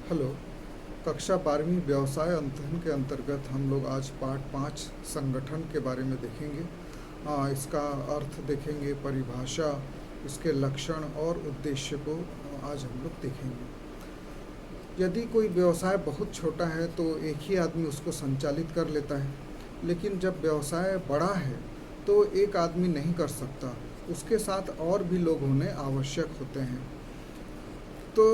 Hello. कक्षा 12वीं व्यवसाय अध्ययन के अंतर्गत हम लोग आज पाठ 5 संगठन के बारे में देखेंगे। इसका अर्थ देखेंगे, परिभाषा, इसके लक्षण और उद्देश्य को आज हम लोग देखेंगे। यदि कोई व्यवसाय बहुत छोटा है तो एक ही आदमी उसको संचालित कर लेता है, लेकिन जब व्यवसाय बड़ा है तो एक आदमी नहीं कर सकता, उसके साथ और भी लोग होने आवश्यक होते हैं। तो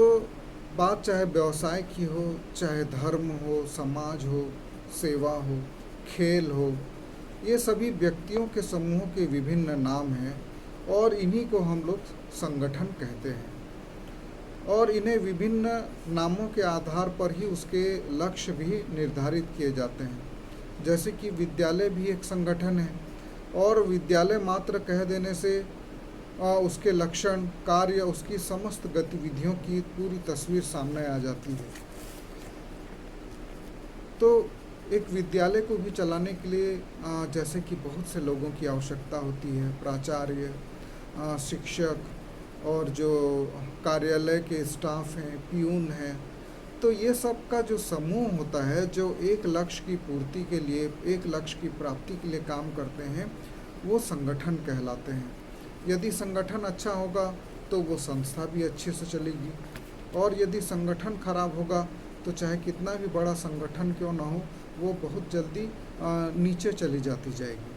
बात चाहे व्यवसाय की हो, चाहे धर्म हो, समाज हो, सेवा हो, खेल हो, ये सभी व्यक्तियों के समूह के विभिन्न नाम हैं और इन्हीं को हम लोग संगठन कहते हैं। और इन्हें विभिन्न नामों के आधार पर ही उसके लक्ष्य भी निर्धारित किए जाते हैं। जैसे कि विद्यालय भी एक संगठन है और विद्यालय मात्र कह देने से उसके लक्षण, कार्य, उसकी समस्त गतिविधियों की पूरी तस्वीर सामने आ जाती है। तो एक विद्यालय को भी चलाने के लिए जैसे कि बहुत से लोगों की आवश्यकता होती है, प्राचार्य, शिक्षक और जो कार्यालय के स्टाफ हैं, पियून हैं। तो ये सब का जो समूह होता है, जो एक लक्ष्य की पूर्ति के लिए, एक लक्ष्य की प्राप्ति के लिए काम करते हैं, वो संगठन कहलाते हैं। यदि संगठन अच्छा होगा तो वो संस्था भी अच्छे से चलेगी, और यदि संगठन खराब होगा तो चाहे कितना भी बड़ा संगठन क्यों ना हो, वो बहुत जल्दी नीचे चली जाती जाएगी।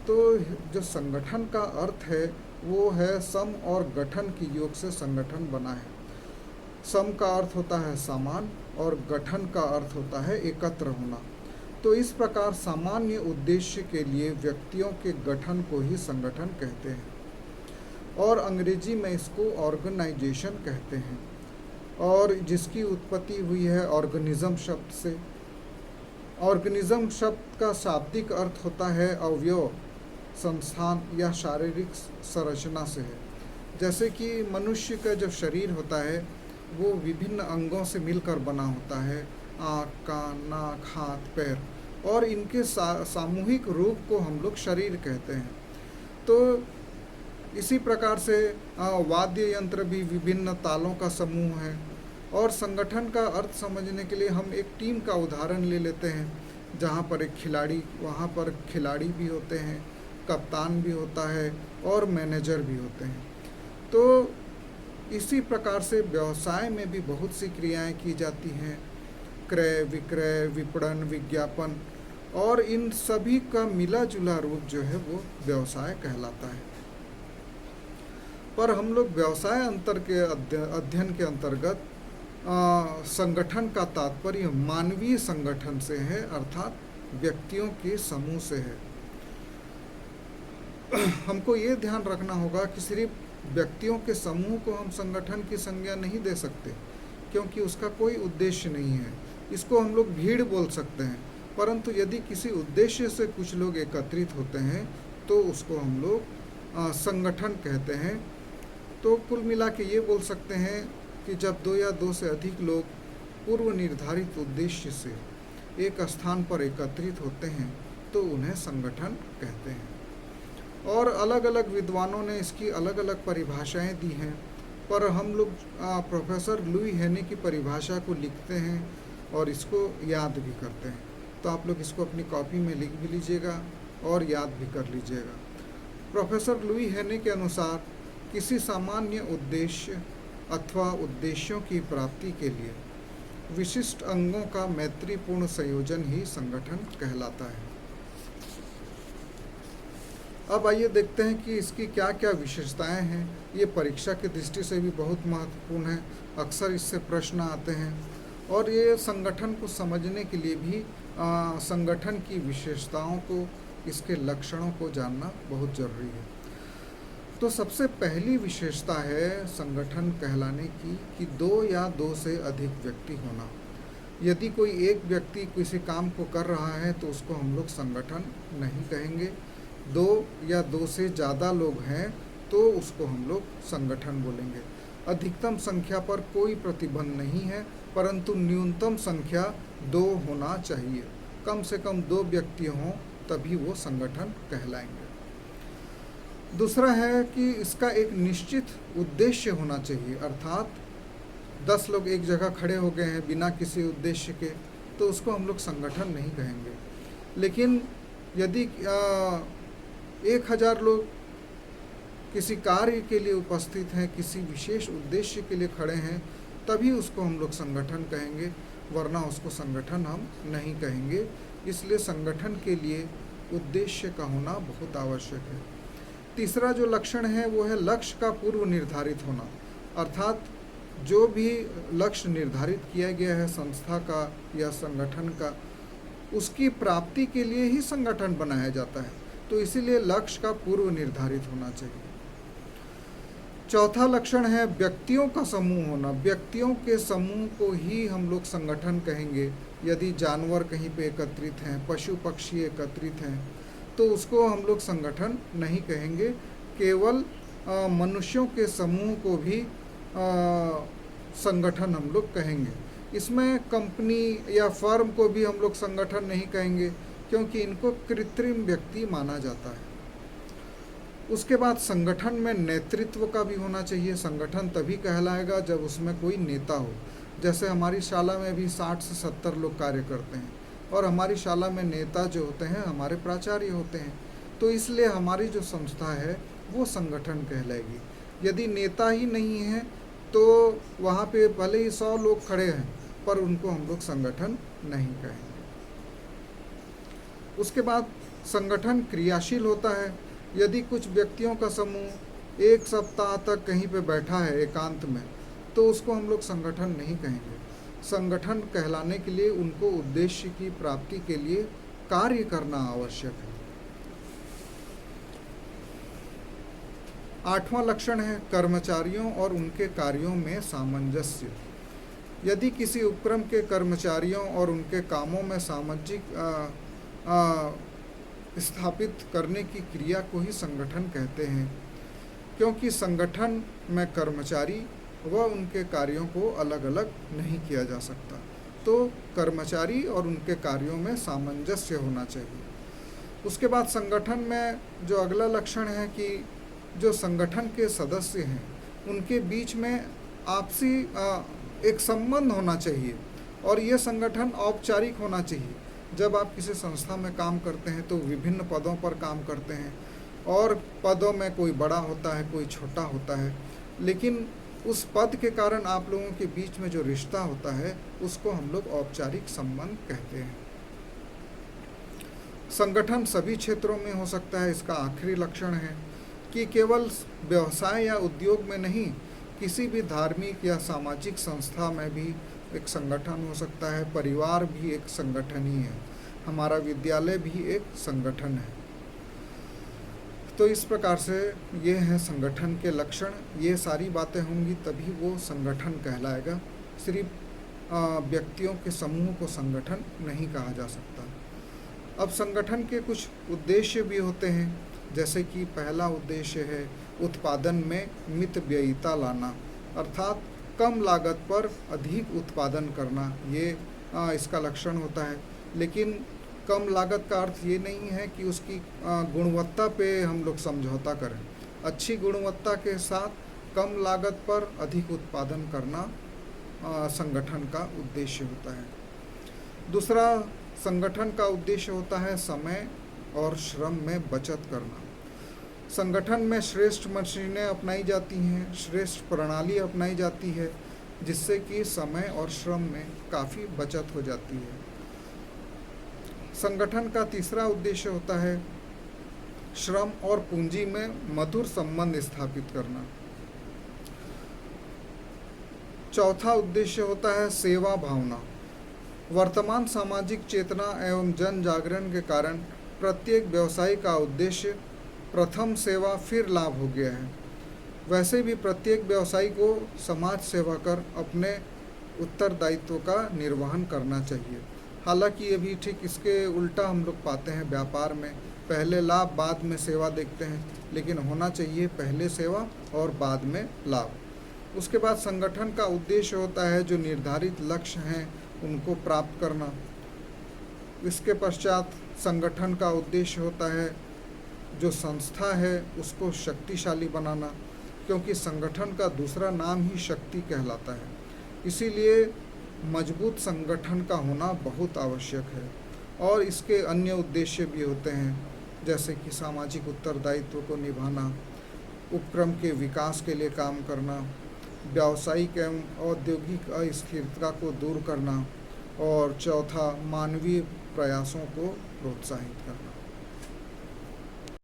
तो जो संगठन का अर्थ है वो है सम और गठन के योग से संगठन बना है। सम का अर्थ होता है समान और गठन का अर्थ होता है एकत्र होना। तो इस प्रकार सामान्य उद्देश्य के लिए व्यक्तियों के गठन को ही संगठन कहते हैं और अंग्रेजी में इसको ऑर्गेनाइजेशन कहते हैं, और जिसकी उत्पत्ति हुई है ऑर्गेनिज्म शब्द से। ऑर्गेनिज्म शब्द का शाब्दिक अर्थ होता है अवयव, संस्थान या शारीरिक संरचना से है। जैसे कि मनुष्य का जो शरीर होता है वो विभिन्न अंगों से मिलकर बना होता है, आँख, कान, नाक, हाथ, पैर, और इनके सामूहिक रूप को हम लोग शरीर कहते हैं। तो इसी प्रकार से वाद्य यंत्र भी विभिन्न तालों का समूह है। और संगठन का अर्थ समझने के लिए हम एक टीम का उदाहरण ले लेते हैं, जहाँ पर एक खिलाड़ी, वहाँ पर खिलाड़ी भी होते हैं, कप्तान भी होता है और मैनेजर भी होते हैं। तो इसी प्रकार से व्यवसाय में भी बहुत सी क्रियाएं की जाती हैं, क्रय, विक्रय, विपणन, विज्ञापन, और इन सभी का मिला जुला रूप जो है वो व्यवसाय कहलाता है। पर हम लोग व्यवसाय अंतर के अध्ययन के अंतर्गत संगठन का तात्पर्य मानवीय संगठन से है, अर्थात व्यक्तियों के समूह से है। हमको ये ध्यान रखना होगा कि सिर्फ व्यक्तियों के समूह को हम संगठन की संज्ञा नहीं दे सकते, क्योंकि उसका कोई उद्देश्य नहीं है। इसको हम लोग भीड़ बोल सकते हैं, परंतु यदि किसी उद्देश्य से कुछ लोग एकत्रित होते हैं तो उसको हम लोग संगठन कहते हैं। तो कुल मिला के ये बोल सकते हैं कि जब 2 या 2 से अधिक लोग पूर्व निर्धारित उद्देश्य से एक स्थान पर एकत्रित होते हैं तो उन्हें संगठन कहते हैं। और अलग अलग विद्वानों ने इसकी अलग अलग परिभाषाएं दी हैं, पर हम लोग प्रोफेसर लुई हेने की परिभाषा को लिखते हैं और इसको याद भी करते हैं। तो आप लोग इसको अपनी कॉपी में लिख भी लीजिएगा और याद भी कर लीजिएगा। प्रोफेसर लुई हेने के अनुसार किसी सामान्य उद्देश्य अथवा उद्देश्यों की प्राप्ति के लिए विशिष्ट अंगों का मैत्रीपूर्ण संयोजन ही संगठन कहलाता है। अब आइए देखते हैं कि इसकी क्या क्या विशेषताएं हैं। ये परीक्षा की दृष्टि से भी बहुत महत्वपूर्ण है, अक्सर इससे प्रश्न आते हैं, और ये संगठन को समझने के लिए भी संगठन की विशेषताओं को, इसके लक्षणों को जानना बहुत ज़रूरी है। तो सबसे पहली विशेषता है संगठन कहलाने की कि 2 या 2 से अधिक व्यक्ति होना। यदि कोई एक व्यक्ति किसी काम को कर रहा है तो उसको हम लोग संगठन नहीं कहेंगे। 2 या 2 से ज़्यादा लोग हैं तो उसको हम लोग संगठन बोलेंगे। अधिकतम संख्या पर कोई प्रतिबंध नहीं है, परंतु न्यूनतम संख्या 2 होना चाहिए। कम से कम 2 व्यक्ति हों तभी वो संगठन कहलाएंगे। दूसरा है कि इसका एक निश्चित उद्देश्य होना चाहिए, अर्थात 10 लोग एक जगह खड़े हो गए हैं बिना किसी उद्देश्य के, तो उसको हम लोग संगठन नहीं कहेंगे। लेकिन यदि 1000 लोग किसी कार्य के लिए उपस्थित हैं, किसी विशेष उद्देश्य के लिए खड़े हैं, तभी उसको हम लोग संगठन कहेंगे, वरना उसको संगठन हम नहीं कहेंगे। इसलिए संगठन के लिए उद्देश्य का होना बहुत आवश्यक है। तीसरा जो लक्षण है वो है लक्ष्य का पूर्व निर्धारित होना, अर्थात जो भी लक्ष्य निर्धारित किया गया है संस्था का या संगठन का, उसकी प्राप्ति के लिए ही संगठन बनाया जाता है, तो इसीलिए लक्ष्य का पूर्व निर्धारित होना चाहिए। चौथा लक्षण है व्यक्तियों का समूह होना। व्यक्तियों के समूह को ही हम लोग संगठन कहेंगे। यदि जानवर कहीं पे एकत्रित हैं, पशु पक्षी एकत्रित हैं, तो उसको हम लोग संगठन नहीं कहेंगे। केवल मनुष्यों के समूह को भी संगठन हम लोग कहेंगे। इसमें कंपनी या फर्म को भी हम लोग संगठन नहीं कहेंगे, क्योंकि इनको कृत्रिम व्यक्ति माना जाता है। उसके बाद संगठन में नेतृत्व का भी होना चाहिए। संगठन तभी कहलाएगा जब उसमें कोई नेता हो। जैसे हमारी शाला में भी 60 से 70 लोग कार्य करते हैं, और हमारी शाला में नेता जो होते हैं हमारे प्राचार्य होते हैं, तो इसलिए हमारी जो संस्था है वो संगठन कहलाएगी। यदि नेता ही नहीं है तो वहाँ पे भले ही 100 लोग खड़े हैं, पर उनको हम लोग संगठन नहीं कहेंगे। उसके बाद संगठन क्रियाशील होता है। यदि कुछ व्यक्तियों का समूह 1 सप्ताह तक कहीं पे बैठा है एकांत में, तो उसको हम लोग संगठन नहीं कहेंगे। संगठन कहलाने के लिए उनको उद्देश्य की प्राप्ति के लिए कार्य करना आवश्यक है। 8वां लक्षण है कर्मचारियों और उनके कार्यों में सामंजस्य। यदि किसी उपक्रम के कर्मचारियों और उनके कामों में सामंजस्य स्थापित करने की क्रिया को ही संगठन कहते हैं, क्योंकि संगठन में कर्मचारी व उनके कार्यों को अलग अलग नहीं किया जा सकता। तो कर्मचारी और उनके कार्यों में सामंजस्य होना चाहिए। उसके बाद संगठन में जो अगला लक्षण है कि जो संगठन के सदस्य हैं उनके बीच में आपसी एक संबंध होना चाहिए, और ये संगठन औपचारिक होना चाहिए। जब आप किसी संस्था में काम करते हैं तो विभिन्न पदों पर काम करते हैं, और पदों में कोई बड़ा होता है, कोई छोटा होता है, लेकिन उस पद के कारण आप लोगों के बीच में जो रिश्ता होता है उसको हम लोग औपचारिक संबंध कहते हैं। संगठन सभी क्षेत्रों में हो सकता है। इसका आखिरी लक्षण है कि केवल व्यवसाय या उद्योग में नहीं, किसी भी धार्मिक या सामाजिक संस्था में भी एक संगठन हो सकता है। परिवार भी एक संगठन ही है, हमारा विद्यालय भी एक संगठन है। तो इस प्रकार से ये हैं संगठन के लक्षण। ये सारी बातें होंगी तभी वो संगठन कहलाएगा। सिर्फ व्यक्तियों के समूह को संगठन नहीं कहा जा सकता। अब संगठन के कुछ उद्देश्य भी होते हैं, जैसे कि पहला उद्देश्य है उत्पादन में मितव्ययिता लाना, अर्थात कम लागत पर अधिक उत्पादन करना। ये इसका लक्षण होता है। लेकिन कम लागत का अर्थ ये नहीं है कि उसकी गुणवत्ता पे हम लोग समझौता करें। अच्छी गुणवत्ता के साथ कम लागत पर अधिक उत्पादन करना संगठन का उद्देश्य होता है। दूसरा संगठन का उद्देश्य होता है समय और श्रम में बचत करना। संगठन में श्रेष्ठ मशीनें अपनाई जाती हैं, श्रेष्ठ प्रणाली अपनाई जाती है, जिससे कि समय और श्रम में काफ़ी बचत हो जाती है। संगठन का तीसरा उद्देश्य होता है श्रम और पूंजी में मधुर संबंध स्थापित करना। चौथा उद्देश्य होता है सेवा भावना। वर्तमान सामाजिक चेतना एवं जन जागरण के कारण प्रत्येक व्यवसाय का उद्देश्य प्रथम सेवा फिर लाभ हो गया है। वैसे भी प्रत्येक व्यवसायी को समाज सेवा कर अपने उत्तरदायित्व का निर्वहन करना चाहिए। हालांकि ये भी ठीक इसके उल्टा हम लोग पाते हैं व्यापार में, पहले लाभ बाद में सेवा देखते हैं, लेकिन होना चाहिए पहले सेवा और बाद में लाभ। उसके बाद संगठन का उद्देश्य होता है जो निर्धारित लक्ष्य हैं उनको प्राप्त करना। इसके पश्चात संगठन का उद्देश्य होता है जो संस्था है उसको शक्तिशाली बनाना, क्योंकि संगठन का दूसरा नाम ही शक्ति कहलाता है। इसीलिए मजबूत संगठन का होना बहुत आवश्यक है। और इसके अन्य उद्देश्य भी होते हैं, जैसे कि सामाजिक उत्तरदायित्व को निभाना, उपक्रम के विकास के लिए काम करना, व्यावसायिक एवं औद्योगिक अस्थिरता को दूर करना, और चौथा मानवीय प्रयासों को प्रोत्साहित करना।